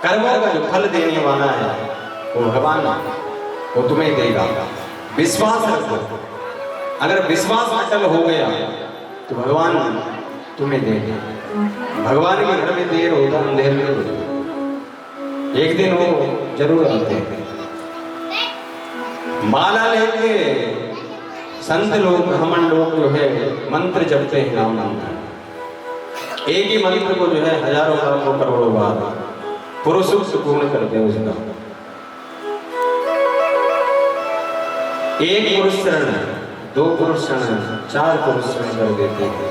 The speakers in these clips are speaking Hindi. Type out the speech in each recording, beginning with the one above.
कर्मों का जो फल देने वाला है वो भगवान, वो तुम्हें देगा। विश्वास रखो, अगर विश्वास अटल हो गया तो भगवान तुम्हें देगा। भगवान के घर में देर होगा, अंधेर में होगा, एक दिन वो जरूर आते हैं। माला लेके संत लोग, ब्राह्मण लोग जो है मंत्र जपते हैं, नाम मंत्र। एक ही मंत्र को जो है हजारों लाखों करोड़ों बार पुरुष पूर्ण करते हैं उसका। एक पुरुष शरण, दो पुरुष शरण, चार पुरुष शरण कर देते हैं।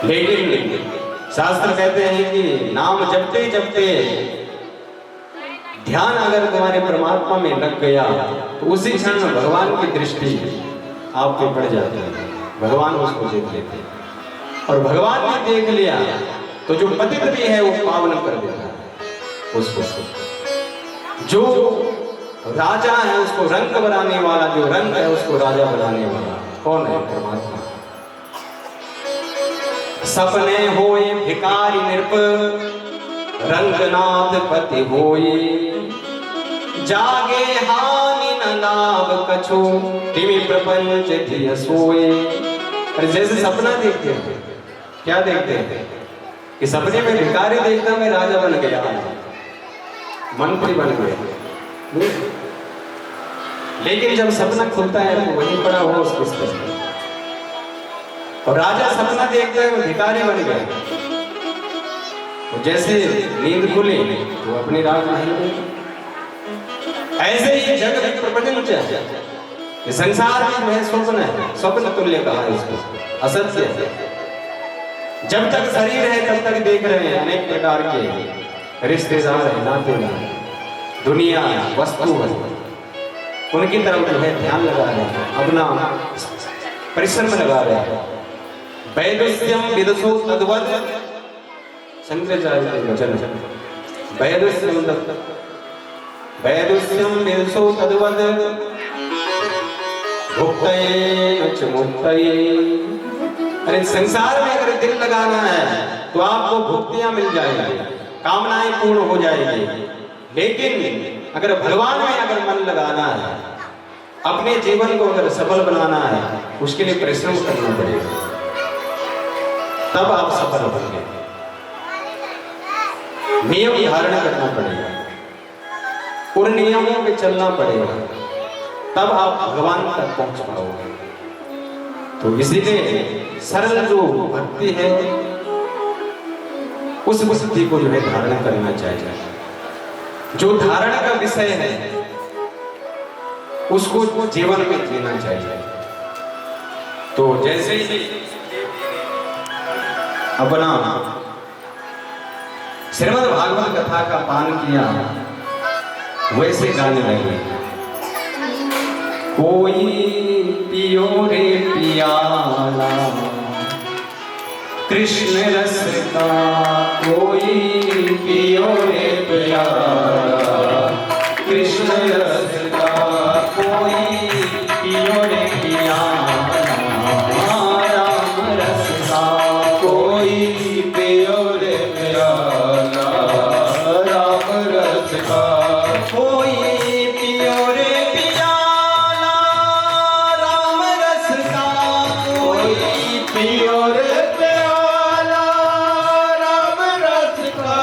लेकिन शास्त्र कहते हैं कि नाम जपते जपते ध्यान अगर तुम्हारे परमात्मा में लग गया तो उसी क्षण भगवान की दृष्टि आप पे पड़ जाती है, भगवान उसको देख लेते हैं। और भगवान ने देख लिया तो जो पतित भी है वो पावन कर देता है उसको। जो राजा है उसको रंग बनाने वाला, जो रंग है उसको राजा बनाने वाला कौन है? परमात्मा। सपने होए भिकारी नृप, रंगनाथ पति होए, जागे हानि न लाभ कछु, तिमि प्रपंच धिय सोए। अरे जैसे सपना देखते हैं, क्या देखते हैं कि सपने में भिखारी देखता मैं राजा बन गया, मंत्री बन गया। लेकिन जब सपना खुलता है तो वहीं पड़ा हुआ उसके स्तर में, और राजा सपना देखता है वो भिखारी बन गया। तो जैसे नींद खुली तो अपनी राज नहीं मिली। ऐसे ही जग में प्रपंच है, ये संसार में जो है स्वप्न है, स्वप्न तुल्य कहा है इसको, असत्य है। जब तक शरीर है तब तक देख रहे हैं अनेक प्रकार के रिश्तेदार हैं, नातेदार, दुनिया वस्तु है, उनकी तरफ जो है ध्यान लगा रहे हैं, अपना परिश्रम लगा रहे हैं। वैदुष्यम विदुषो तद्वद, शंकराचार्य के वचन, वैदुष्यम विदुषो तद्वद, भुक्तये च मुक्तये। अरे संसार में अगर दिल लगाना है तो आपको भुक्तियां मिल जाएंगी, कामनाएं पूर्ण हो जाएंगी। लेकिन अगर भगवान में अगर मन लगाना है, अपने जीवन को अगर सफल बनाना है, उसके लिए परिश्रम करना पड़ेगा, तब आप सफल होंगे। नियम धारण करना पड़ेगा, उन नियमों पे चलना पड़ेगा, तब आप भगवान तक पहुंच पाओगे। तो इसीलिए सरल जो भक्ति है उस बुद्धि को जो है धारण करना चाहिए। जो धारण का विषय है उसको जीवन में जीना चाहिए। तो जैसे ही अपना श्रीमद् भागवत कथा का पान किया वैसे गाने लगे, कोई पियो रे पियाला कृष्ण रस का, कोई पियो रे पियाला कृष्ण रस का, कोई पियो रे पियाला राम रस का, कोई पियो रे पियाला राम रस का, कोई पियो रे पियाला राम रस का, कोई पियो रे पियाला राम रस का,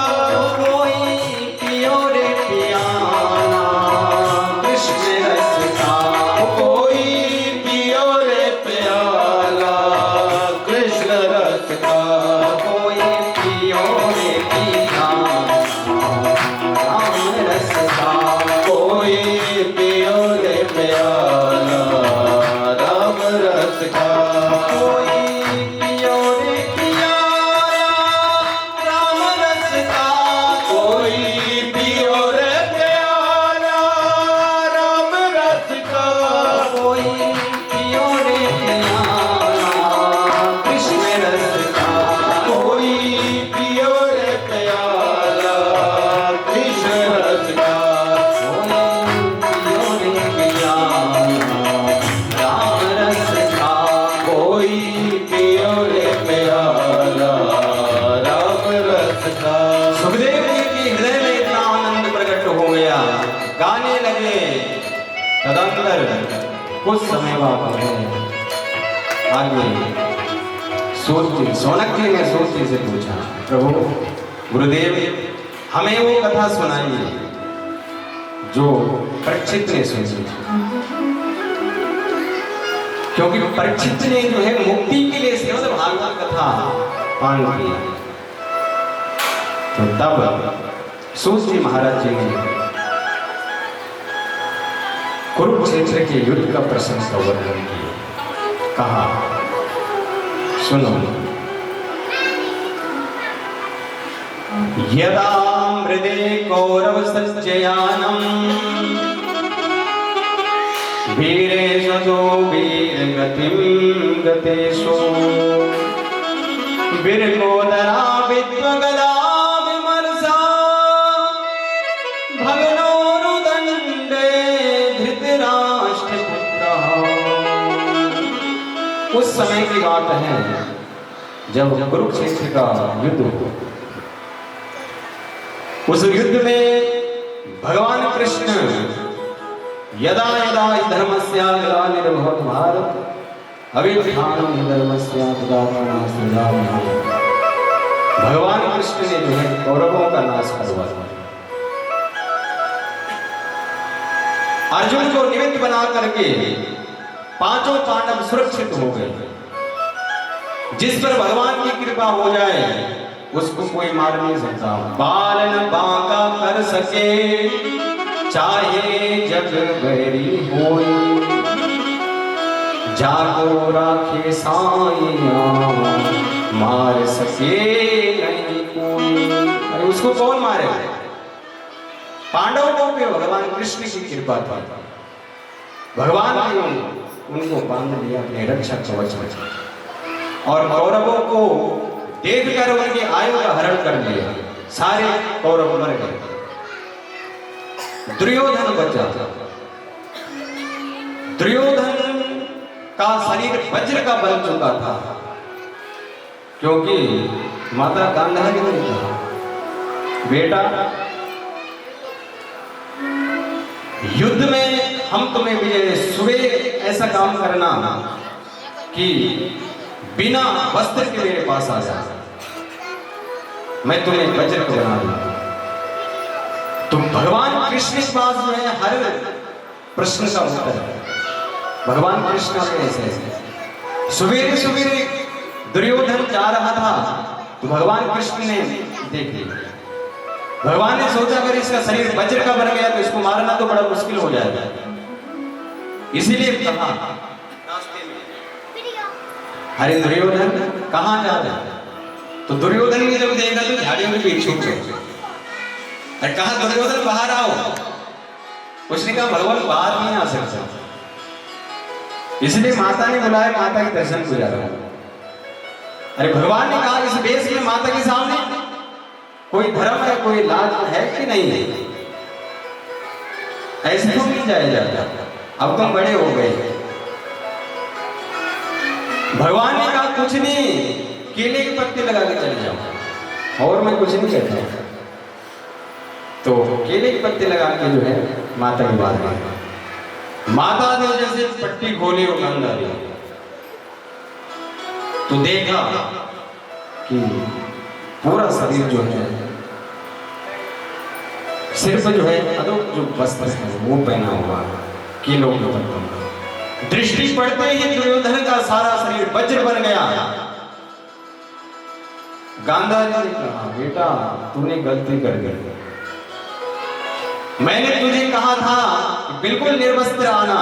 गाने लगे। तदंतर कुछ समय बाद में आगे सोनक जी ने सोच से पूछा, प्रभु गुरुदेव हमें वो कथा सुनाइए जो परीक्षित ने सुनी, क्योंकि परीक्षित ने जो है मुक्ति के लिए श्रीमद् भागवत कथा पान की। तो तब सूत जी महाराज जी ने कुरुक्षेत्र के युद्ध का प्रसंग का वर्णन किया। कहा सुनो, यदा मृदे कौरव सज्जयानम वीरेषु वीरगतिं गतेषु वीरकोदरा विद्वगदा विमर्शा भगनोरुदण्डे धृतराष्ट्रपुत्रः। उस समय की बात है जब कुरुक्षेत्र का युद्ध हुआ। उस युद्ध में भगवान कृष्ण यदा यदा धर्मस्य ग्लानिर्भवति भारत अभ्युत्थानं धर्मस्य तदात्मनास्मृजाम्यहम्। भगवान कृष्ण ने जो है कौरवों का नाश करवाया। अर्जुन को निमित्त बना करके पांचों पांडव सुरक्षित हो गए। जिस पर भगवान की कृपा हो जाए उसको कोई मार नहीं सकता। बालन बांका कर सके चाहे जग बैरी होई, जाको राखे साइया मार सके नहीं कोई। अरे उसको कौन मारे? पांडवों पे भगवान कृष्ण की कृपा थी। भगवान ने उनको बांध लिया अपने रक्षा कवच में और कौरवों को देखकर उनकी आयु का हरण कर लिया। सारे कौरव मर गए। दुर्योधन बचा। दुर्योधन का शरीर वज्र का बन चुका था, क्योंकि माता गांधारी ने कहा, बेटा युद्ध में हम तुम्हें विजय, सुबह ऐसा काम करना कि बिना वस्त्र के मेरे पास आ जा, मैं तुम्हें वज्र को बना दूंगा। तो भगवान कृष्ण के पास जो है हर प्रश्न का उत्तर है। भगवान कृष्ण के ऐसे सवेरे सवेरे दुर्योधन जा रहा था तो भगवान कृष्ण ने देख लिया। भगवान ने सोचा अगर इसका शरीर वज्र का बन गया तो इसको मारना तो बड़ा मुश्किल हो जाएगा। इसीलिए कहा, अरे दुर्योधन कहाँ जा रहा है? तो दुर्योधन ने जब देखा तो झाड़ियों के बीच छुप गए। अरे कहा दुर्योधन बाहर आओ। उसने कहा भगवान बाहर नहीं आ सकता, इसलिए माता ने बुलाया, माता के दर्शन को जा रहा है। अरे भगवान ने कहा इस वेश में माता के सामने कोई धर्म है, कोई लाज है कि नहीं है? ऐसे तो नहीं जाया जाता, अब तुम बड़े हो गए। भगवान ने कहा कुछ नहीं, केले के पत्ते लगा के चले जाओ और मैं कुछ नहीं कहता। तो केले के पत्ते लगा के जो है माता की बात है। माता ने जैसे पट्टी खोली और गांधारी तो देखा कि पूरा शरीर जो है, सिर्फ जो है अदोक जो वस्त्र है वो पहना हुआ केलों के पत्तों का। दृष्टि पड़ते ही दुर्योधन का सारा शरीर वज्र बन गया। गांधारी ने कहा बेटा तूने गलती कर दी, मैंने तुझे कहा था कि बिल्कुल निर्वस्त्र आना,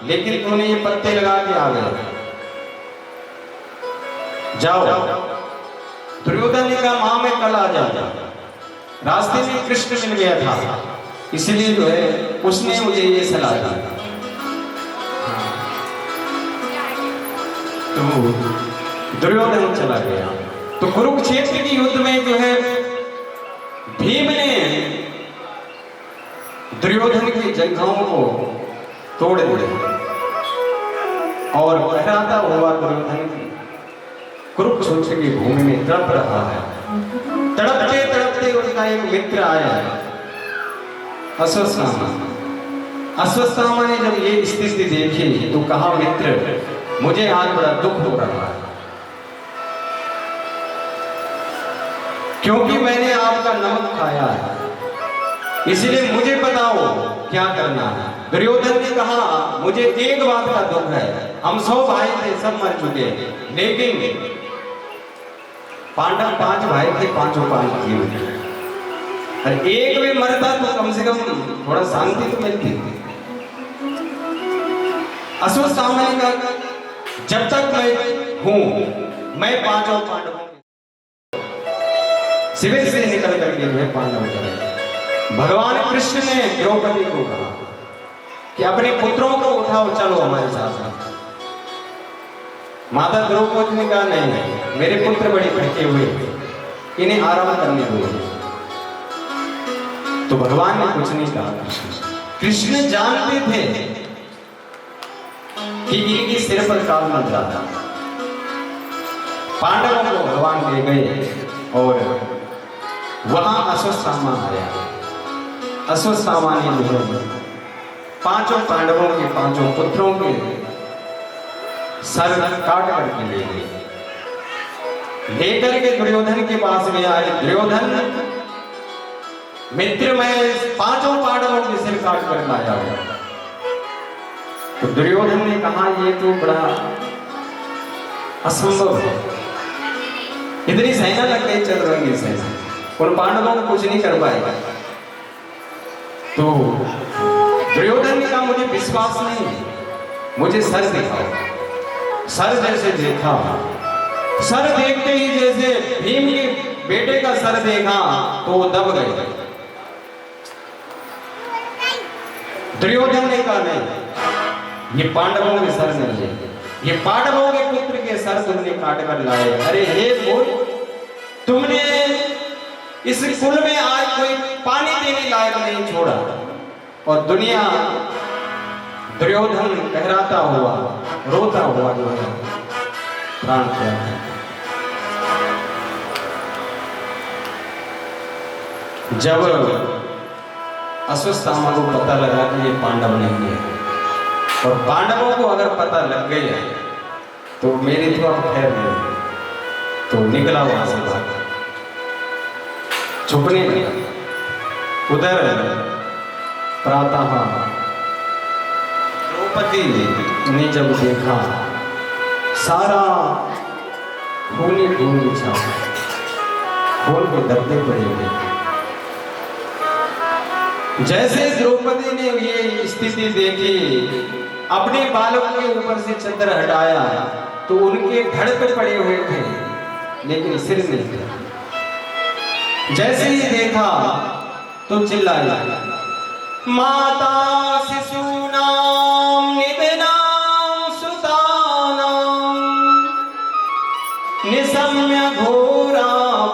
लेकिन तूने ये पत्ते लगा के आ गया। जाओ। दुर्योधन ने कहा मां मैं कल आ जाऊंगा। रास्ते में कृष्ण मिल गया था, इसलिए जो है उसने मुझे ये सलाह दी। तो दुर्योधन चला गया। तो कुरुक्षेत्र के युद्ध में जो है भीम ने दुर्योधन की जंघाओं को तोड़ दिया और लहराता हुआ दुर्योधन कुरुक्षेत्र की भूमि में तड़प रहा है। तड़पते तड़पते उसका एक मित्र आया अश्वत्थामा। अश्वत्थामा ने जब ये स्थिति देखी तो कहा, मित्र मुझे आज बड़ा दुख हो रहा है, क्योंकि मैंने आपका नमक खाया है, इसलिए मुझे बताओ क्या करना है। दुर्योधन ने कहा, मुझे एक बात का दुख है, हम 100 भाई थे, सब मर चुके, लेकिन पांडव 5 भाई थे, 5 जीवित, और एक भी मरता तो कम से कम थोड़ा शांति तो मिलती। अश्वत्थामा ने कहा, जब तक मैं हूं मैं 5 पांडवों शिविर से निकल करके मैं पांडव चले। भगवान कृष्ण ने द्रौपदी को कहा कि अपने पुत्रों को उठाओ, चलो हमारे साथ। माता द्रौपदी ने कहा, नहीं, मेरे पुत्र बड़े भटके हुए, इन्हें आराम करने दो। तो भगवान ने कुछ नहीं कहा। कृष्ण जानते थे कि इनकी सिर पर काल मंडरा था। पांडवों को भगवान ले गए और वहां अश्वत्थामा आया। अश्वत्थामा ने जो 5 पांडवों के 5 पुत्रों के सर काट करके ले गए, लेकर के दुर्योधन के पास गया। दुर्योधन, मित्र मैं 5 पांडवों के सिर काट कर लाया हूं। तो दुर्योधन ने कहा, ये तो बड़ा असंभव है, इतनी सेना लग गई, चल रही सेना, और पांडवों को कुछ नहीं कर पाएगा। तो दुर्योधन ने कहा, मुझे विश्वास नहीं है, मुझे सर दिखाओ। सर जैसे देखा, सर देखते ही जैसे भीम के बेटे का सर देखा तो वो दब गए। दुर्योधन ने कहा, नहीं, ये पांडवों के सर नहीं है, ये पांडवों के पुत्र के सर तुमने काट कर लाए। अरे हे बोल, तुमने इस कुल में आज कोई पानी देने लायक नहीं छोड़ा, और दुनिया दुर्योधन कहराता हुआ, रोता हुआ जो है प्राण त्याग। जब अश्वत्थामा को पता लगा कि ये पांडव नहीं है, और पांडवों को अगर पता लग गई है तो मेरी तो अब खैर नहीं, तो निकला वहां से भाग, छुपने लगा। उधर प्रातः द्रौपदी ने जब देखा, सारा खूनी खूनी छा, खून के धब्बे पड़े हुए। जैसे द्रौपदी ने ये स्थिति देखी, अपने बालों के ऊपर से चद्दर हटाया तो उनके धड़ पे पड़े हुए थे, लेकिन सिर नहीं था। जैसे ही देखा तो चिल्लाया, माता शिशूनां निधनां सुतानां निशम्य घोरा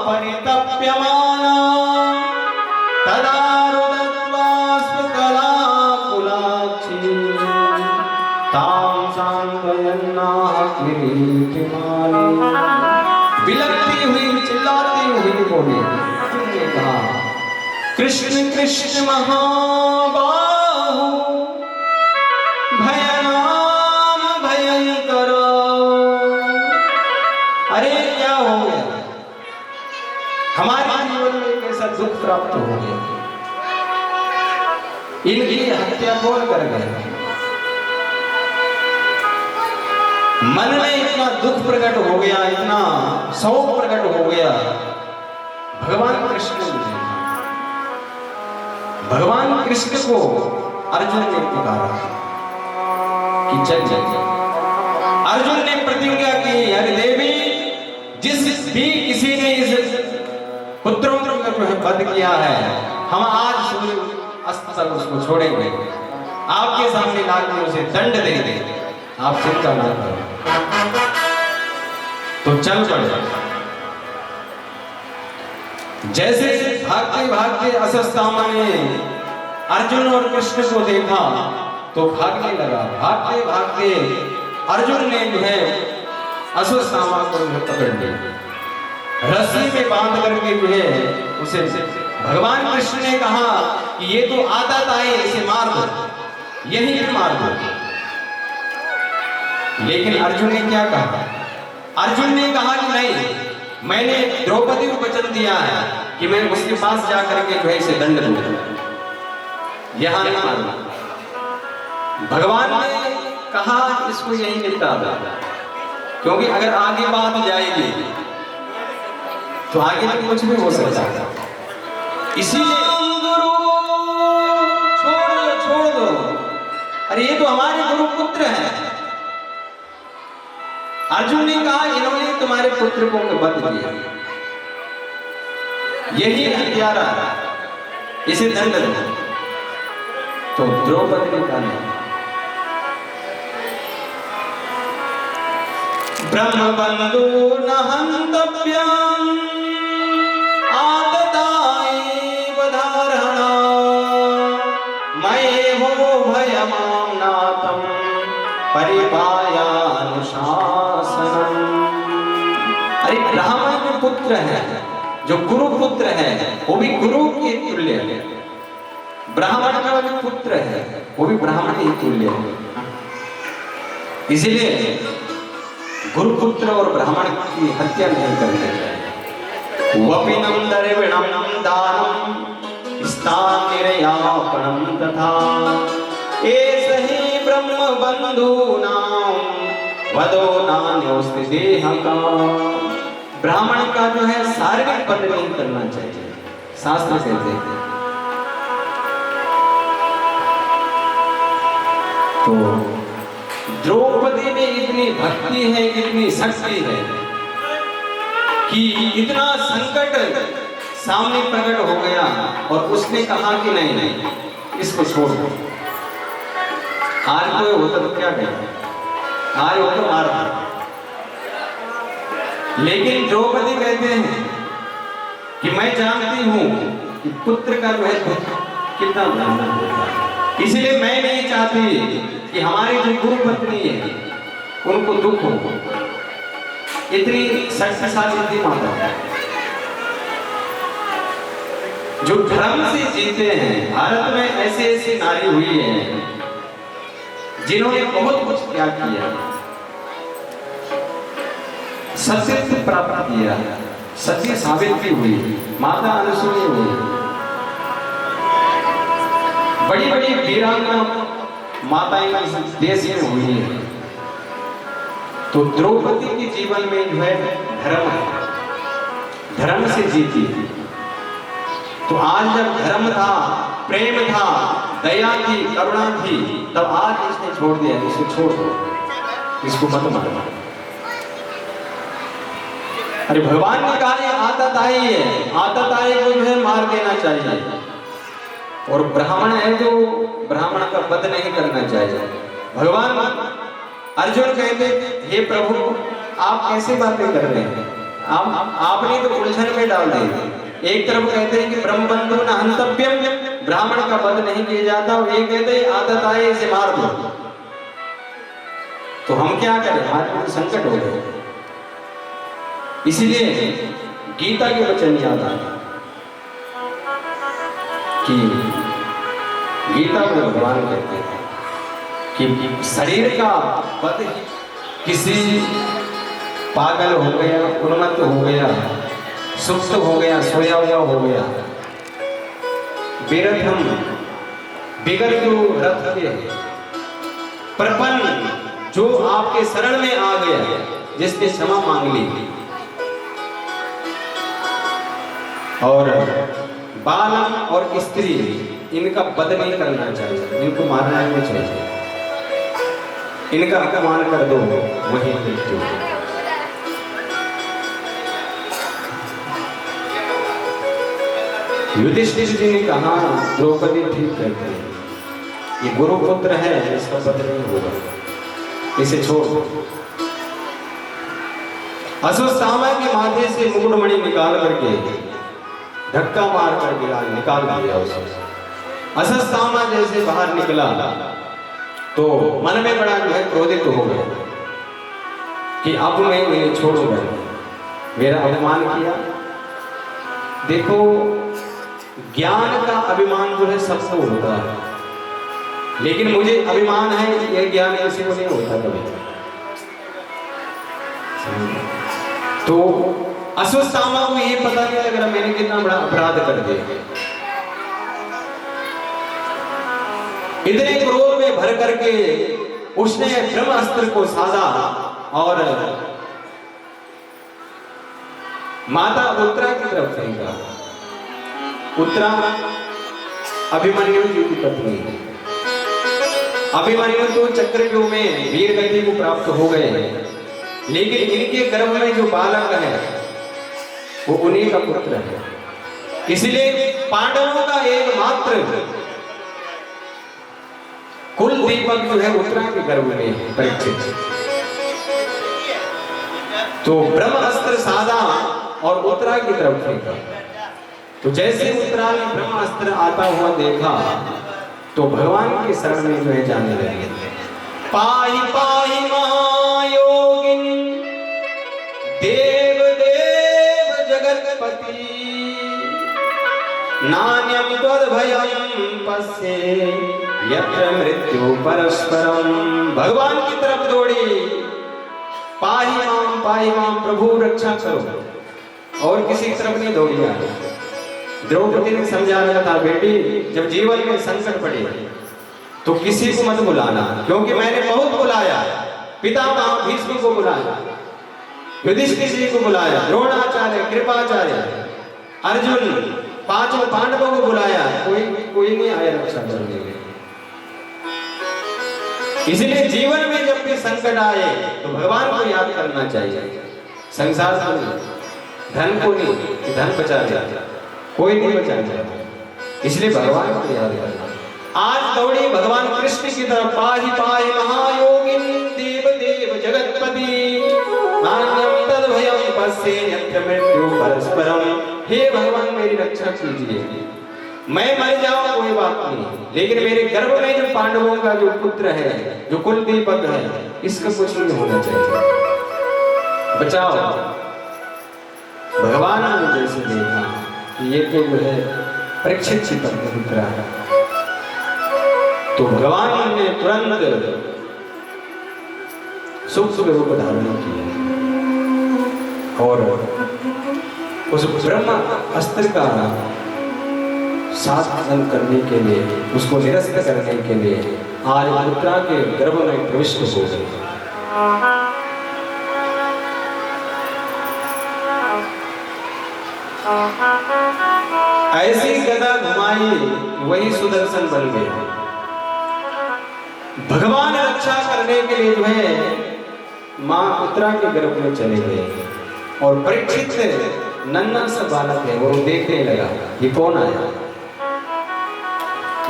परितप्यमाना तदा विलकती हुई, चिल्लाती हुई बोली, तुमने कहा, कृष्ण कृष्ण महाबाहु भयनाम भयंकर। अरे क्या हो गया, हमारे जीवन में कैसा दुख प्राप्त हो गया, इनकी हत्या कौन कर गया। मन में इतना दुख प्रकट हो गया, इतना शोक प्रकट हो गया। भगवान कृष्ण ने देखा, भगवान कृष्ण को अर्जुन ने पुकारा कि चल चल। अर्जुन ने प्रतिज्ञा की, अरे देवी, जिस भी किसी ने इस पुत्रों का जो है वध किया है, हम आज सूर्य अस्त तक उसको छोड़ेंगे, आपके सामने लाके उसे दंड दे देंगे, आप चिंता न करो। तो चल पड़े। जैसे भागते भागते अश्वत्थामा ने अर्जुन और कृष्ण को देखा तो भागने लगा। भागते भागते अर्जुन ने जो है अश्वत्थामा को पकड़ लिया, रस्सी में बांध करके जो है उसे भगवान कृष्ण ने कहा कि ये तो आदत आए, इसे मार दो, यही पे मार दो। लेकिन अर्जुन ने क्या कहा? अर्जुन ने कहा कि नहीं, मैंने द्रौपदी को वचन दिया है कि मैं उसके पास जाकर के जो है इसे दंड दूंगा, यहां नहीं मारना। भगवान ने कहा इसको यही निपटा दो, क्योंकि अगर आगे बात जाएगी तो आगे तो कुछ भी हो सकता है। इसीलिए गुरु छोड़ दो, अरे ये तो हमारे गुरु पुत्र हैं। अर्जुन ने कहा इन्होंने तुम्हारे पुत्र को वध दिया, यही हत्यारा, इसे दंड दो। तो द्रौपदी ने कहा ब्रह्म बंधु न हन्तव्यम् आतताएव धारणा मयेहो भयमाम्नातं परिपायानुशासनम्। अरे ब्राह्मण जो पुत्र है, जो गुरु पुत्र है, वो भी गुरु के तुल्य है। ब्राह्मण का जो पुत्र है वो भी ब्राह्मण के तुल्य है। इसलिए गुरुपुत्र और ब्राह्मण की हत्या नहीं करनी चाहिए। वपिनम दर्विणम दानम स्थान निर्यापणम तथा एष ही ब्रह्म बंधूनां वदो नान्योस्ति देह का। ब्राह्मण का जो है शारीरिक वध नहीं करना चाहिए, शास्त्र कहते हैं। तो द्रौपदी में इतनी भक्ति है, इतनी शक्ति है कि इतना संकट सामने प्रकट हो गया और उसने कहा कि नहीं, इसको छोड़ दो। आज कोई होता तो क्या कहता, आज वो तो मार दो। लेकिन द्रौपदी कहते हैं कि मैं जानती हूं कि पुत्र का जो है कितना बलिदान होता है, इसलिए मैं नहीं चाहती कि हमारी जो गुरु पत्नी है उनको दुख हो। इतनी शक्तिशाली थी माता, जो धर्म से जीते हैं। भारत में ऐसे ऐसे नारी हुई हैं जिन्होंने बहुत कुछ त्याग किया, सत्य प्राप्त किया, सत्य साबित भी हुई। माता अनुसूया हुई, बड़ी बड़ी वीरांगना माताएं इस देश में हुई है। तो द्रौपदी के जीवन में जो है धर्म है, धर्म से जीती। तो आज जब धर्म था, प्रेम था, दया थी, करुणा थी, तब आज इसने छोड़ दिया। इसे छोड़ दो, इसको मत मारना। अरे भगवान ने कहा ये आदत आई है, आदत आई को जो है मार देना चाहिए। और ब्राह्मण है तो ब्राह्मण का वध नहीं करना चाहिए। भगवान अर्जुन कहते हे प्रभु आप कैसे बातें कर रहे हैं, आपने तो उलझन में डाल दी। एक तरफ कहते हैं कि ब्रह्म बंधु न हन्तव्यम्, ब्राह्मण का वध नहीं किया जाता, और ये कहते हैं आदत आए इसे मार दो। तो हम क्या करें, हमारे को संकट हो गए। इसीलिए गीता के वचन याद आता कि गीता में भगवान कहते हैं कि शरीर का वध किसी पागल हो गया, उन्मत्त हो गया, सुप्त हो गया, सोया हुआ हो गया, बेरथम बिगड़ जो रथ के प्रपन्न जो आपके शरण में आ गया, जिसने क्षमा मांग ली, और बालम और स्त्री इनका वध नहीं करना चाहिए, इनको मारना नहीं चाहिए। इनका अपमान कर दो वही मृत्यु। युधिष्ठिर जी ने कहा द्रौपदी ठीक कहते हैं, ये गुरुपुत्र है, इसका वध नहीं होगा, इसे छोड़ दो। अश्वत्थामा के माथे से मुकुटमणि निकाल करके धक्का मार कर निकाल दिया उसे। अश्वत्थामा जैसे बाहर निकला तो मन में बड़ा जो है क्रोधित हो गया कि अब मैं इन्हें छोड़ूंगा, मेरा अपमान किया। देखो ज्ञान का अभिमान जो है सबको होता है, लेकिन मुझे अभिमान है यह ज्ञान किसी को नहीं होता कभी। तो अश्वत्थामा को ये पता नहीं लग रहा मैंने कितना बड़ा अपराध कर दिया। इतने क्रोध में भर करके उसने ब्रह्मास्त्र को साधा और माता उत्तरा की तरफ फेंका। उत्तरा अभिमन्यु जी की पत्नी है। अभिमन्यु तो चक्रव्यूह में वीर गति को प्राप्त हो गए, लेकिन इनके गर्भ में जो बालक है वो उन्हीं का पुत्र है। इसलिए पांडवों का एकमात्र कुल दीपक जो है उत्तरा के गर्भ में परीक्षित। तो ब्रह्मास्त्र साधा और उत्तरा की तरफ फेंका। तो जैसे उत्तरा ने ब्रह्मास्त्र आता हुआ देखा तो भगवान के शरण में जो है जाने लगे। पाहि पाहि महायोगिन देव देव जगतपति नान्यम त्वद्भयं पश्ये यत्र मृत्यु परस्परम। भगवान की तरफ दौड़ी, पाहि माम प्रभु रक्षा करो, और किसी तरफ नहीं दौड़ी। द्रौपदी ने समझा रहा था बेटी जब जीवन में संकट पड़े तो किसी को मत बुलाना, क्योंकि मैंने बहुत बुलाया, पितामह भीष्म को बुलाया, युधिष्ठिर जी को बुलाया, द्रोणाचार्य, कृपाचार्य, अर्जुन, पांचों पांडवों को बुलाया, कोई नहीं आया रक्षा करने में। इसलिए जीवन में जब भी संकट आए तो भगवान को याद करना चाहिए। संसार को नहीं, धन को नहीं, धन बचा जाता, कोई नहीं बचा जाता, इसलिए भगवान को याद करना। आज दौड़ी भगवान कृष्ण की तरफ, पाहि पाहि महायोगिन देव देव जगतपति नान्यम तद्भयं पश्ये यत्र मृत्यु परस्परम। हे भगवान मेरी रक्षा कीजिए, मैं मर जाऊं कोई बात नहीं, लेकिन मेरे गर्भ में जो पांडवों का जो पुत्र है, जो कुल दीपक है, इसका कुछ नहीं होना चाहिए, बचाओ। भगवान ने जैसे देखा कि ये तो जो है परीक्षित जी पर पुत्र है, तो भगवान ने तुरंत सूक्ष्म रूप धारण किया और उस ब्रह्म अस्त्र का साधन करने के लिए, उसको निरस्त करने के लिए आज उत्तरा के गर्भ में प्रविष्ट हो गए। ऐसी गदा घुमाई वही सुदर्शन बन गए। भगवान रक्षा करने के लिए जो है मां उत्तरा के गर्भ में चले गए और परीक्षित नन्हा सा बालक है, वो देखने लगा ये कौन आया।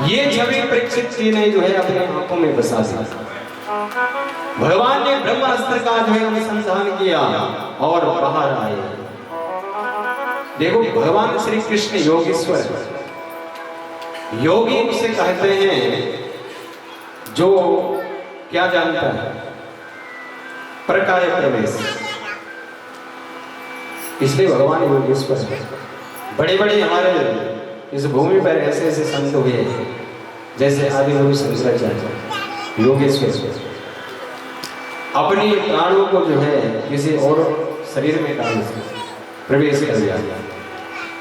ये छवि परीक्षित जी ने जो है अपने आंखों में बसा दी। भगवान ने ब्रह्मास्त्र का जो है अनुसंधान किया और बाहर आए। देखो भगवान श्री कृष्ण योगेश्वर, योगी उसे कहते हैं जो क्या जानता है, प्रकाय प्रवेश, इसलिए भगवान योगेश्वर है। बड़े बड़े हमारे इस भूमि पर ऐसे ऐसे संत हुए जैसे आदिगुरु शंकराचार्य योगेश्वर, अपनी प्राणों को जो है किसी और शरीर में डाल प्रवेश कर दिया।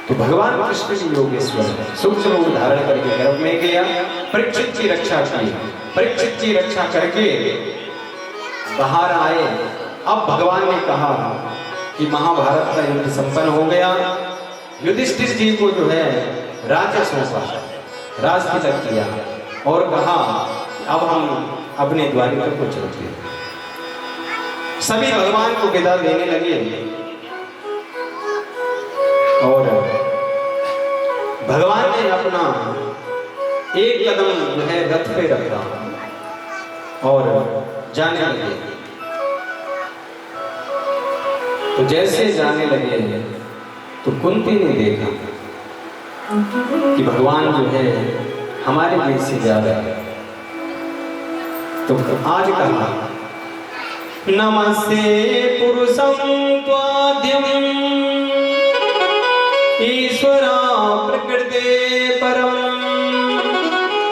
तो भगवान कृष्ण जी योगेश्वर सूक्ष्म रूप धारण करके गर्भ में गया, परीक्षित की रक्षा की, परीक्षित की रक्षा करके बाहर आए। अब भगवान ने कहा कि महाभारत का युद्ध संपन्न हो गया। युधिष्ठिर जी को जो है राज्य सौंपा, राज तिलक किया और कहा अब हम अपने द्वारिका को चलते हैं। सभी भगवान को विदा देने लगे और भगवान ने अपना एक कदम जो है रथ पे रखा और जाने लगे। तो जैसे जाने लगे तो कुंती ने देखा कि भगवान जो है हमारे बीच से ज्यादा है। तो आज कहा नमस्ते पुरुषं त्वाद्यं ईश्वरा प्रकृते परम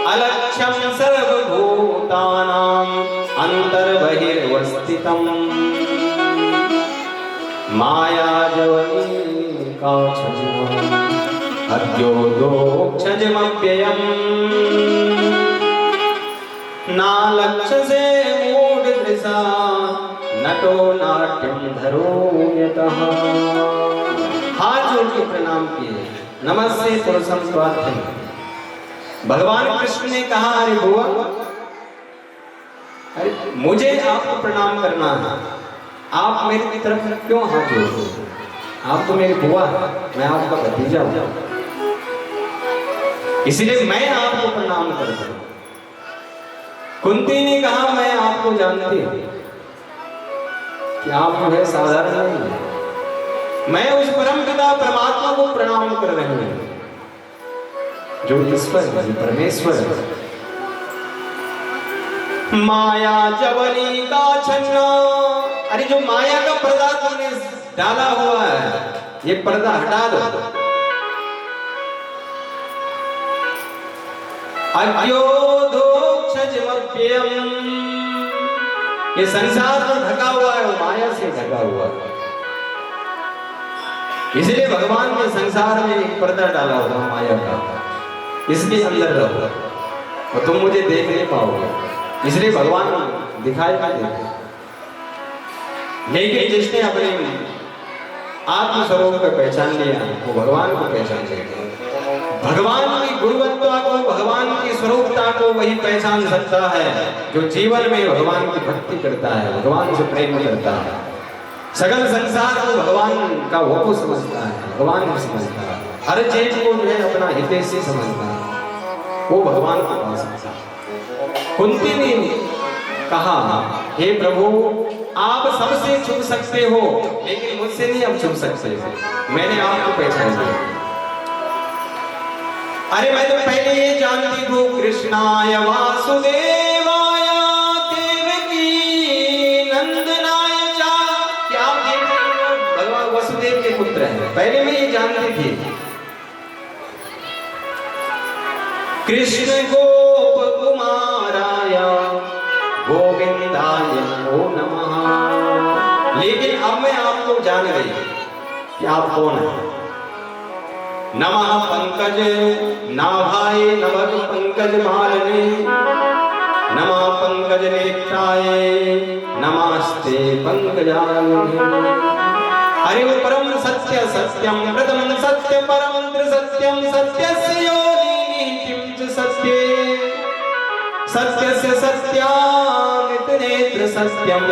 अलक्ष्यं सर्वभूतानां अंतर्बहिर्वस्थितं माया जवनिकाक्षजम् अद्योदोक्षजमव्ययम् नालक्षसे मूढदृशा नटो नाट्यं धरो यतः। हाथ जोड़ के प्रणाम किए, नमस्ते पुरुषं स्वार्थम। भगवान कृष्ण ने कहा, अरे बुआ, अरे मुझे आपको प्रणाम करना है, आप मेरी तरफ क्यों हाथ जोड़ते हो? आप तो मेरी बुआ है, मैं आपका भतीजा हूं, इसलिए मैं आपको प्रणाम करता हूं। कुंती ने कहा, मैं आपको जानती हूं कि आप जो है साधारण नहीं है, मैं उस परम पिता परमात्मा को प्रणाम कर रहे हूं जो ईश्वर है, परमेश्वर है। माया जवनी का छन्ना, अरे जो माया का पर्दा तुमने डाला हुआ है, ये पर्दा हटा दो। अज्ञोदोक्षजमप्ययम्, ये संसार जो ढका हुआ है वो माया से ढका हुआ है, इसलिए भगवान ने संसार में एक पर्दा डाला हुआ माया का, इसके अंदर रहो और तुम मुझे देख नहीं पाओगे, इसलिए भगवान दिखाई नहीं देते। लेकिन जिसने अपने आत्मस्वरूप को पहचान लिया वो भगवान को पहचान लेते। भगवान की गुरुवत्ता को, भगवान की स्वरूपता को वही पहचान सकता है जो जीवन में भगवान की भक्ति करता है, भगवान से प्रेम करता है। सगल संसार को भगवान का वपु समझता है, भगवान को समझता है, हर चीज को जो है अपना हितैषी समझता है, वो भगवान को पा सकता है। कुंती ने कहा, हे प्रभु, आप सबसे छुप सकते हो लेकिन मुझसे नहीं आप छुप सकते, मैंने आपको पहचान लिया। अरे मैं तो पहले ये जानती हूँ, कृष्णाय वासुदेवाय देवकी नंदनाय चा, कि आप भगवान वसुदेव के पुत्र हैं, पहले मैं ये जानती थी। कृष्ण गोप कुमाराय गोविंदाय नमो नमः, लेकिन अब मैं आपको जान गई कि आप कौन हैं। नमः पंकज नाभाय नमः पंकज मालने, नमः पंकज नेत्राय नमस्ते पंकजाय। अरे वो परम सत्य सत्यम प्रथमं सत्य परम सत्यम सत्यस्य योनिः किं च सत्ये सत्यस्य सत्यामित नेत्र सत्यम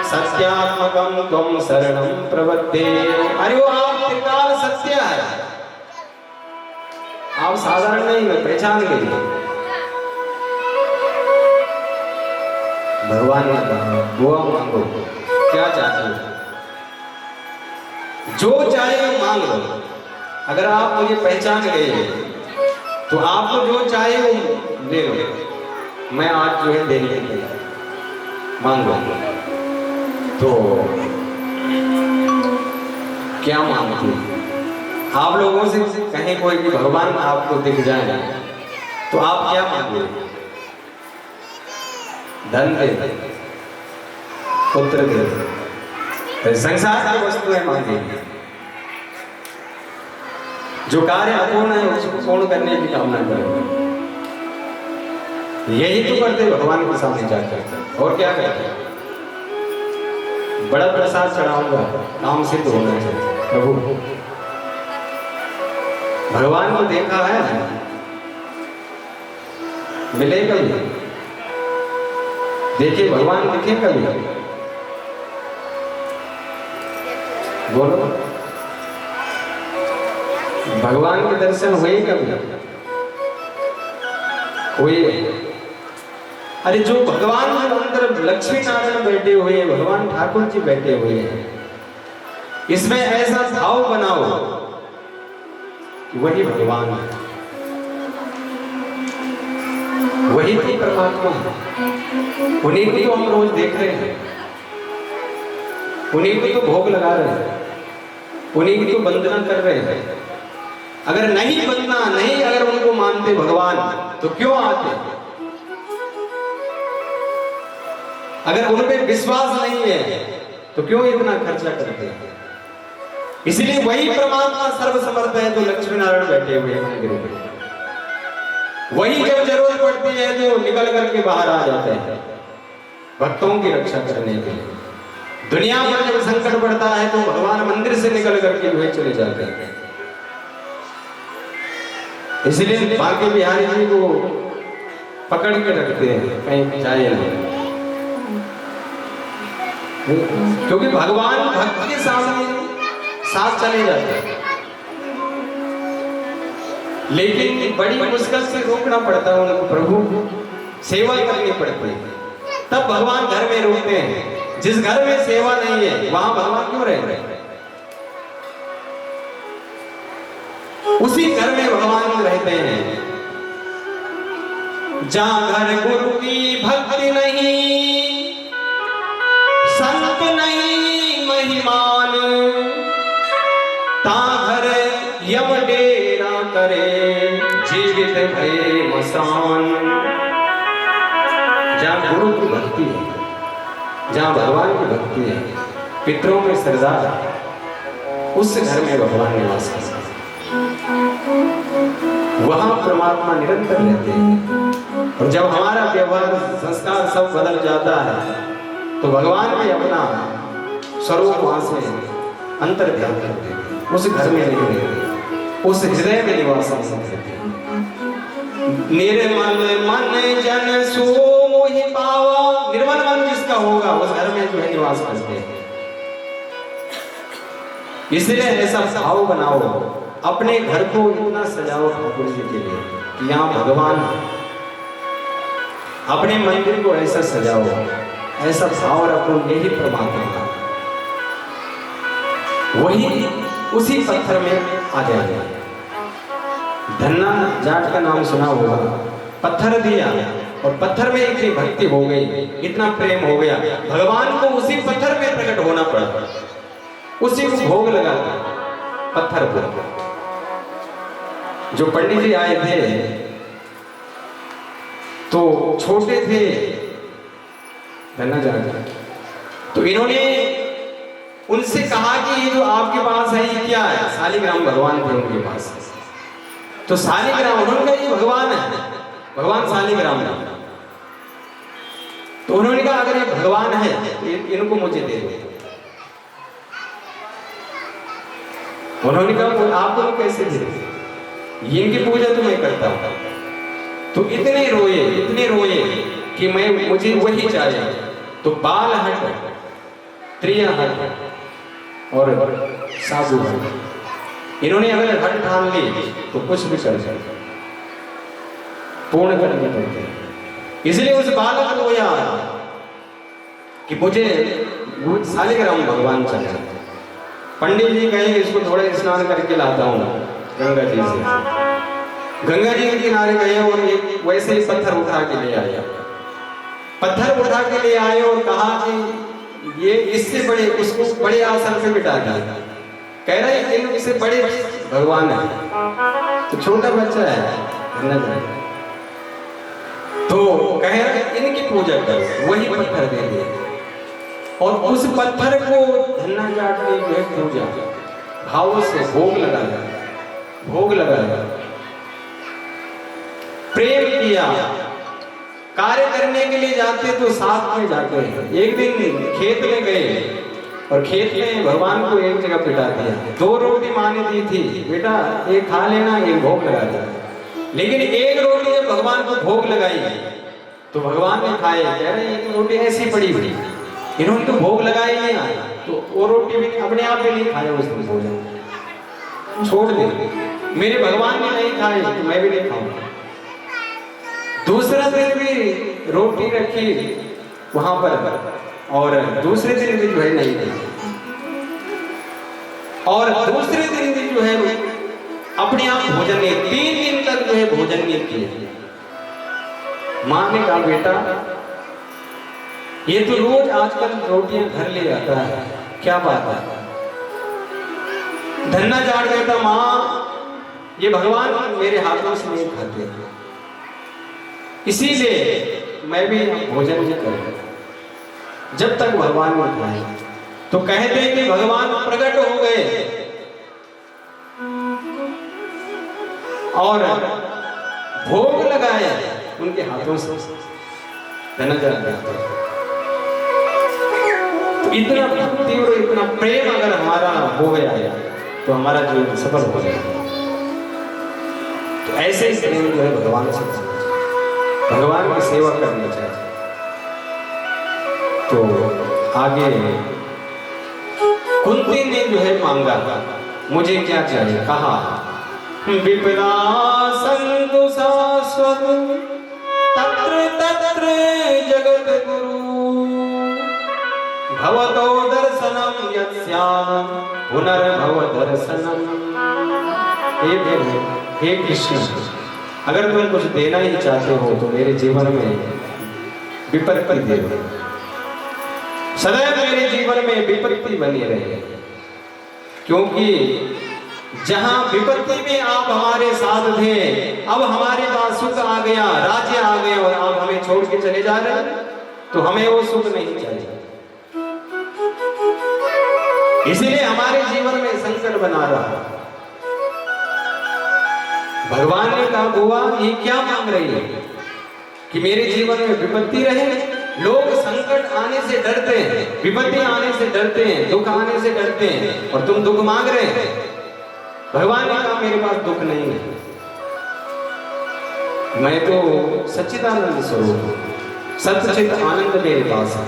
सत्यात्मकं त्वं शरणं प्रपद्ये। अरे वो आप त्रिकाल सत्य है, आप साधारण नहीं, मैं पहचान गई। भगवान ने कहा, दुआ मांगो, क्या चाहते हो जो चाहे मांग लो। अगर आप मुझे पहचान गए तो आपको जो चाहे वो ले लो, मैं आज जो है देने के लिए मांगो। तो क्या मांगती आप लोगों से कहीं कोई भी भगवान आपको दिख जाए तो आप क्या मांगोगे? धन दे, पुत्र दे, संसार की वस्तुएं मांगेंगे। जो कार्य अपूर्ण है उसको पूर्ण करने की कामना करेंगे। यही तो करते भगवान के सामने जाकर, और क्या करते? बड़ा प्रसाद चढ़ाऊंगा, काम सिद्ध होना चाहिए। प्रभु भगवान को देखा है, मिले कभी? देखिए भगवान दिखे कभी? बोलो, भगवान के दर्शन हुए कभी? हुए? अरे जो भगवान के अंदर लक्ष्मी नारायण बैठे हुए हैं, भगवान ठाकुर जी बैठे हुए हैं, इसमें ऐसा भाव बनाओ कि वही भगवान है, वही तो परमात्मा है। उन्हीं को तो हम रोज देख रहे हैं, उन्हीं को तो भोग लगा रहे हैं, उन्हीं की तो वंदना कर रहे हैं, अगर नहीं बनना, नहीं अगर उनको मानते भगवान, तो क्यों आते? अगर उन पे विश्वास नहीं है तो क्यों इतना खर्चा करते हैं? इसलिए वही परमात्मा सर्वसमर्थ है जो लक्ष्मी नारायण बैठे हुए हैं मंदिर में। वही जब जरूरत पड़ती है जो निकल करके बाहर आ जाते हैं भक्तों की रक्षा करने के लिए। दुनिया पर जब संकट पड़ता है तो भगवान मंदिर से निकल करके वही चले जाते हैं। इसलिए बांके बिहारी जी को पकड़ के रखते हैं, कहीं जाए नहीं, क्योंकि भगवान भक्त के सामने साथ चले जाते हैं। लेकिन बड़ी मुश्किल से रोकना पड़ता है उनको, प्रभु सेवा करनी पड़ती है, तब भगवान घर में रोकते हैं। जिस घर में सेवा नहीं है वहां भगवान क्यों रह रहे हैं? उसी घर में भगवान रहते हैं जहां घर गुरु की भक्ति नहीं, संत नहीं महिमान, ता घर यम डेरा करे जीवित भय मसान। जहां गुरु की भक्ति है, जहां भगवान की भक्ति है, पितरों में श्रद्धा, उस घर में भगवान निवास करते हैं, वहां परमात्मा निरंतर रहते हैं। और जब हमारा व्यवहार संस्कार सब बदल जाता है तो भगवान भी अपना स्वरूप वहां से अंतर ध्यान करते हैं, उस घर में नहीं रहते, उस हृदय में निवास करते हैं। निर्मल मन जन सो मोहि पावा, निर्मल मन जिसका होगा उस घर में जो है निवास करते हैं। इसलिए ऐसा भाव बनाओ, अपने घर को इतना सजाओ ठाकुर जी के लिए कि यहाँ भगवान है। अपने मंदिर को ऐसा सजाओ, ऐसा भाव रखो, यही परमात्मा, वही उसी पत्थर में आ जाएगा। धन्ना जाट का नाम सुना होगा, पत्थर दिया और पत्थर में इतनी भक्ति हो गई, इतना प्रेम हो गया, भगवान को उसी पत्थर में प्रकट होना पड़ा, उसी को भोग लगा पत्थर पर। जो पंडित जी आए थे तो छोटे थे धन्ना जाट, तो इन्होंने उनसे कहा कि ये जो आपके पास है ये क्या है? शालिग्राम भगवान थे उनके पास। तो शालिग्राम, उन्होंने कहा ये भगवान है, भगवान शालिग्राम है। तो उन्होंने कहा अगर ये भगवान है तो इनको मुझे दे दो। उन्होंने कहा आपको कैसे दे, इनकी पूजा तो मैं करता हूं। तो इतने रोए कि मुझे वही चाहिए। तो बाल हट, त्रिया हट और साधु हट, इन्होंने अगर हट ठान ली तो कुछ भी कर सकते, पूर्ण करने पड़ते हैं। इसलिए उस बालक को याद कि मुझे शालिग्राम भगवान चाहिए। पंडित जी कहेंगे इसको थोड़ा स्नान करके लाता हूँ गंगा जी से। गंगा जी के किनारे गए और एक वैसे ही पत्थर उठा के ले आया, पत्थर उठा के ले आए और कहा कि ये इससे बड़े, उसको बड़े आसन पे बिठा दिया। कह रहे हैं इनसे बड़े भगवान है, तो छोटा बच्चा है, तो कह रहे इनकी पूजा करो, वही पत्थर दे दिए। और उस पत्थर को धन्ना जाट ने जो है पूजा भाव से भोग लगाया, प्रेम किया। कार्य करने के लिए जाते तो साथ में जाते हैं। एक दिन खेत में गए और खेत में भगवान को एक जगह पिटा दिया। 2 रोटी माने दी थी, बेटा एक खा लेना, एक भोग लगा देना। लेकिन एक रोटी जब भगवान को भोग लगाई तो भगवान ने खाए, कह रहे ये तो रोटी ऐसी पड़ी हुई, इन्होंने तो भोग लगाई नहीं आया, तो वो रोटी भी अपने आप भी नहीं खाया, उस दिन भोजन छोड़ दे। मेरे भगवान ने नहीं खाए तो मैं भी नहीं खाऊंगा। दूसरा दिन भी रोटी रखी वहां पर और दूसरे दिन भी जो है नहीं दी, और दूसरे दिन भी जो है अपने आप भोजन नहीं, 3 दिन तक जो है भोजन नहीं किया। मां ने कहा बेटा ये तो रोज आजकल रोटियां घर ले आता है, क्या बात है? धन्ना जाट कहता मां ये भगवान मेरे हाथों से नहीं खाते, इसीलिए मैं भी भोजन नहीं करूंगा जब तक भगवान नहीं खाए। तो कहते हैं कि भगवान प्रकट हो गए और भोग लगाए उनके हाथों से, इतना भक्ति और इतना प्रेम अगर हमारा हो गया है तो हमारा जीवन सफल हो जाएगा। तो ऐसे ही प्रेम जो है भगवान से, भगवान की सेवा करनी चाहिए। तो आगे कुंती ने जो है मांगा, मुझे क्या चाहिए, कहा विपदा संतु शाश्वत तत्र तत्र जगत गुरु भवतो दर्शनम यस्याम पुनर्भव दर्शनम। हे कृष्ण, अगर तुम कुछ देना ही चाहते हो तो मेरे जीवन में विपत्ति दे दो, सदैव मेरे जीवन में विपत्ति बनी रहे, क्योंकि जहां विपत्ति में आप हमारे साथ थे, अब हमारे पास सुख आ गया, राज्य आ गए और आप हमें छोड़ के चले जा रहे हैं, तो हमें वो सुख नहीं चाहिए। इसलिए हमारे जीवन में संकट बना रहा। भगवान ने कहा बुआ ये क्या मांग रही है कि मेरे जीवन में विपत्ति रहे? लोग संकट आने से डरते हैं, विपत्ति आने से डरते हैं, दुख आने से डरते हैं, और तुम दुख मांग रहे हैं। भगवान ने कहा मेरे पास दुख नहीं है, मैं तो सच्चिदानंद स्वरूप हूं, सच्चित आनंद मेरे पास है।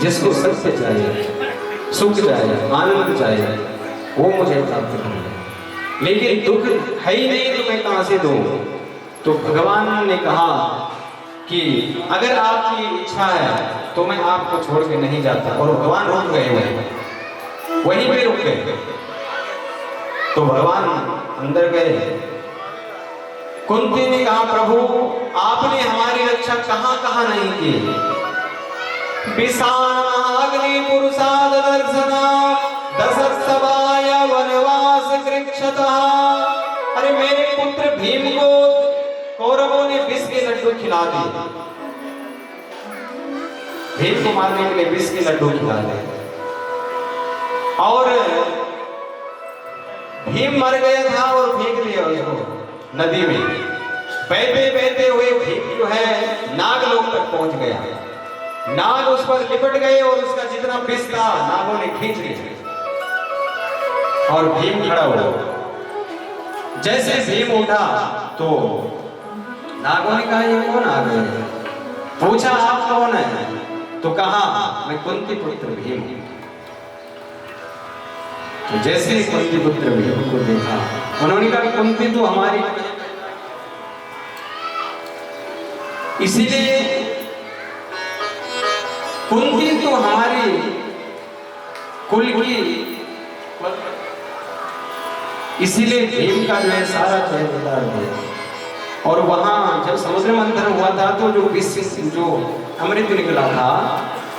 जिसको सत्य चाहिए, सुख चाहिए, आनंद चाहिए, वो मुझे प्राप्त करना है। लेकिन दुख है ही नहीं तो मैं कहां से दूं? तो भगवान ने कहा कि अगर आपकी इच्छा है तो मैं आपको छोड़ के नहीं जाता। और भगवान रुक गए, वहीं पे रुक गए। तो भगवान अंदर गए। कुंती ने कहा प्रभु आपने हमारी रक्षा कहां कहां नहीं की? विशालाग्नि पुरुषाद दर्शना दशसवाय वनवास कृक्षतः। अरे मेरे पुत्र भीम को कौरवों ने विष के लड्डू खिला दिए, भीम को मारने के लिए विष के लड्डू खिला दिए, और भीम मर गया था और फेंक दिया उसको नदी में। बहते बहते हुए भीम जो है नागलोक तक पहुंच गया। नाग उस पर लिपट गए और उसका जितना विष था नागों ने खींच लिया और भीम खड़ा हुआ। जैसे भीम उठा तो नागों ने कहा ये कौन आ गए? पूछा आप कौन है? तो कहा मैं कुंती पुत्र भीम हूं। तो जैसे कुंती पुत्र भीम को देखा, उन्होंने कहा कुंती तो हमारी, इसीलिए कुंती तो हमारी कुल की, इसीलिए भीम का जो है सारा चरित्र बता दिया। और वहां जब समुद्र मंथन हुआ था तो जो विष जो अमृत निकला था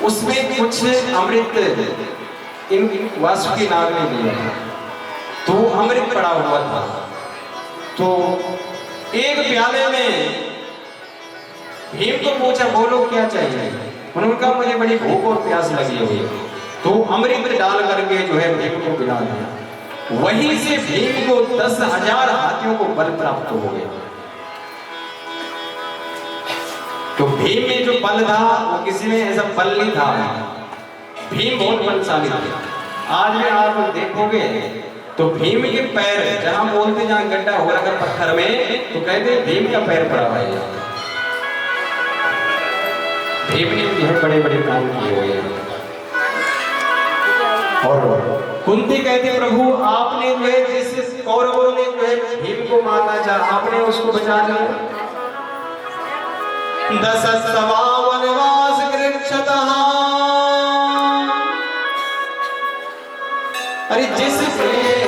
उसमें कुछ अमृत इन वासुकी नाग ने लिया था, तो अमृत पड़ा हुआ था। तो एक प्याले में भीम को पूछा बोलो क्या चाहिए? उन्होंने कहा मुझे बड़ी भूख और प्यास लगी हुई है। तो अमृत डाल करके जो है भीम को पिला दिया। वहीं से भीम को 10,000 हाथियों को बल प्राप्त हो गया। तो भीम में जो बल था वो किसी में ऐसा बल नहीं था। भीम बहुत बलशाली थे। आज में आप देखोगे तो भीम के पैर जहां बोलते जहां गड्ढा हो रहा पत्थर में, तो कहते भीम का पैर पड़ा हुआ है। भीम ने जो है बड़े बड़े काम किए हुए हैं। और कुंती कहती प्रभु आपने जो है जिस कौरवों ने जो है भीम को मारना चाहा आपने उसको बचा लिया। दशसवा वनवास कृक्षतः। अरे जिस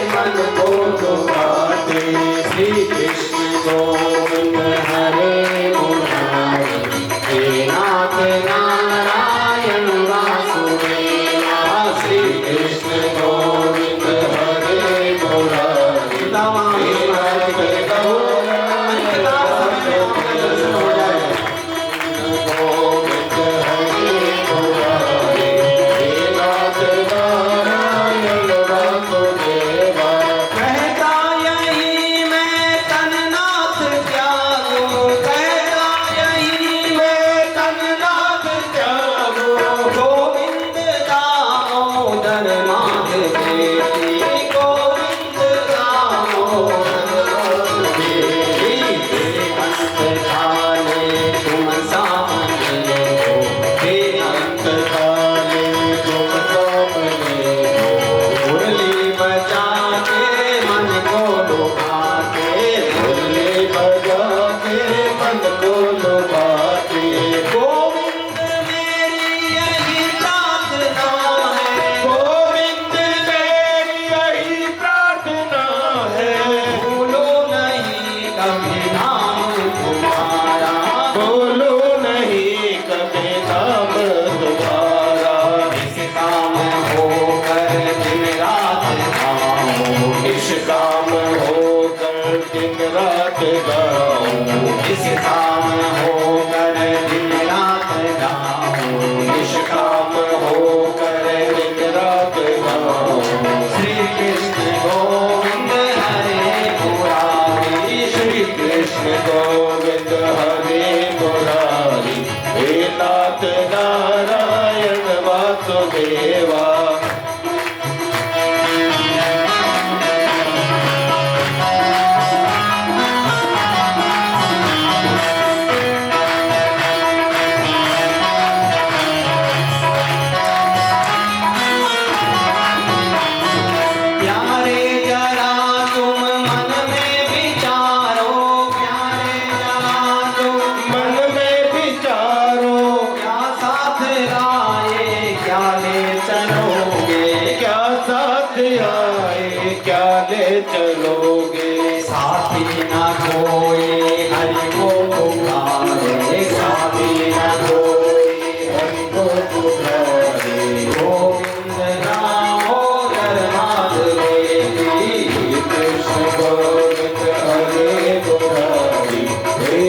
मन को तो काटे श्री कृष्ण गोविंद हरे मुरारी, हे नाथ नारायण वासुदेवा, श्री कृष्ण गोविंद हरे मुरारी।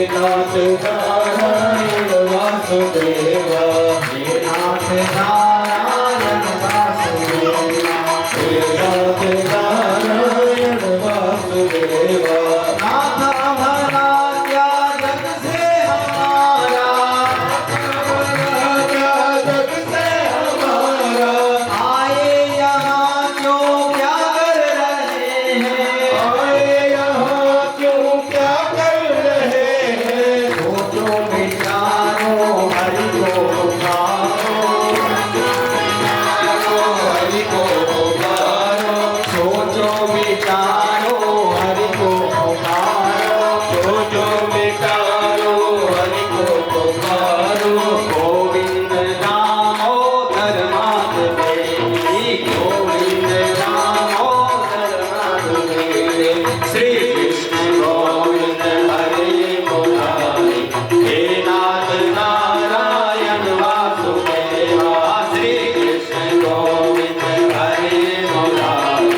नाथ नारायण वासुदेवा, हे नाथ नारायण वासुदेवा, हे नाथ नारायण वासुदेवा। नाथ हमारा क्या जग से हमारा, क्या जग से हमारा, आए यहाँ क्यों क्या कर रहे हैं, आए यहाँ क्यों क्या कर रहे हैं। सोचो विचारो हरि को पुकारो, हरि को पुकारो, सोचो विचारो हरि को पुकारो, सोचो विचारो हरि को पुकारो। गोविंद दामोदर मात मेरी, गोविंद दामोदर मात मेरी, श्री कृष्ण गोविंद हरे मुरारी, हे नाथ नारायण वासुदेवा, श्री कृष्ण गोविंद हरे मुरारी,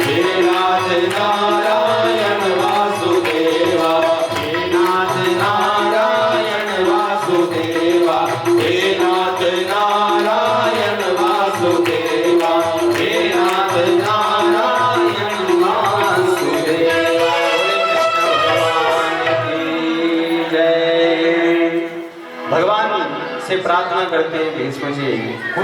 हे नाथ नारायण वासुदेवा, हे नाथ नारायण वासुदेवा, हे नाथ नारायण वासुदेवा, हे नाथ नारायण वासुदेवा। जय। भगवान से प्रार्थना करते हैं भीष्म जी।